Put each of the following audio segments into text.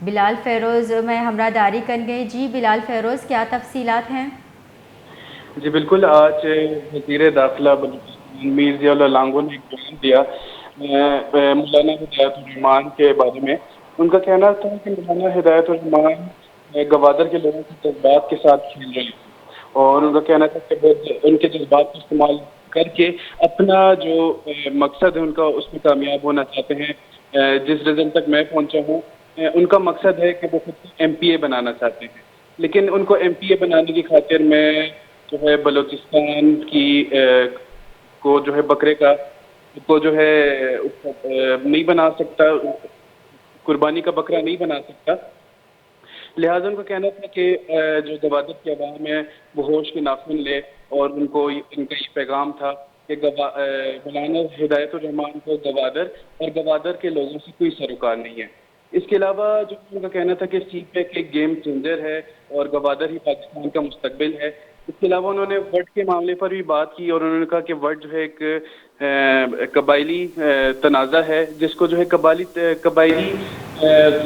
بلال فیروز میں ہمراہ کر گئے. جی بلال فیروز، کیا تفصیلات ہیں؟ جی بالکل. آج وزیر داخلہ بلوچستان میر ضیاء اللہ لانگو نے ایک بیان دیا مولانا ہدایت الرحمان کے بارے میں. ان کا کہنا تھا کہ مولانا ہدایت الرحمان گوادر کے لوگوں کے جذبات کے ساتھ کھیل رہے ہیں، اور ان کا کہنا تھا کہ وہ ان کے جذبات کو استعمال کر کے اپنا جو مقصد ہے ان کا اس میں کامیاب ہونا چاہتے ہیں. جس رزلٹ تک میں پہنچا ہوں، ان کا مقصد ہے کہ وہ خود کو ایم پی اے بنانا چاہتے ہیں، لیکن ان کو ایم پی اے بنانے کی خاطر میں جو ہے بلوچستان کی کو جو ہے بکرے کا کو جو ہے نہیں بنا سکتا، قربانی کا بکرا نہیں بنا سکتا. لہٰذا ان کا کہنا تھا کہ جو گوادر کی عوام ہے وہ ہوش کے ناخن لے، اور ان کو ان کا یہ پیغام تھا کہ مولانا ہدایت الرحمان کو گوادر اور گوادر کے لوگوں سے کوئی سروکار نہیں ہے. اس کے علاوہ جو ان کا کہنا تھا کہ سی پیک ایک گیم چینجر ہے اور گوادر ہی پاکستان کا مستقبل ہے. اس کے علاوہ انہوں نے ورڈ کے معاملے پر بھی بات کی، اور انہوں نے کہا کہ ورڈ جو ہے ایک قبائلی تنازع ہے، جس کو جو ہے قبائلی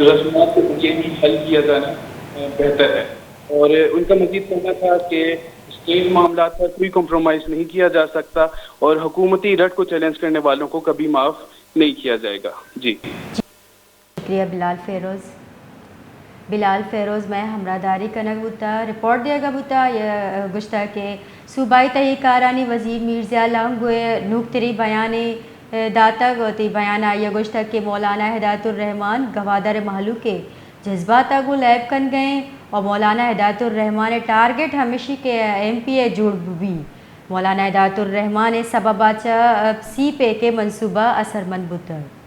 رسومات کے ذریعے ہی حل کیا جانا بہتر ہے. اور ان کا مزید کہنا تھا کہ اسٹیٹ معاملات پر کوئی کمپرومائز نہیں کیا جا سکتا، اور حکومتی رٹ کو چیلنج کرنے والوں کو کبھی معاف نہیں کیا جائے گا. جی شکریہ بلال فیروز. بلال فیروز میں ہمراہ کنگ بتا رپورٹ دیا گا بتا یہ گشتہ کے صوبائی تحقیقارانی وزیر میر ضیاء لانگوئے نوکتری بیان داتا گوتی بیان آئیے گشتہ کے مولانا ہدایت الرحمان گوادر محلو کے جذبات کو لیب کن گئے، اور مولانا ہدایت الرحمان ٹارگٹ ہمیشہ کے ایم پی اے جوڑ بھی. مولانا ہدایت الرحمان سبب سی پے کے منصوبہ اثر مند بتر.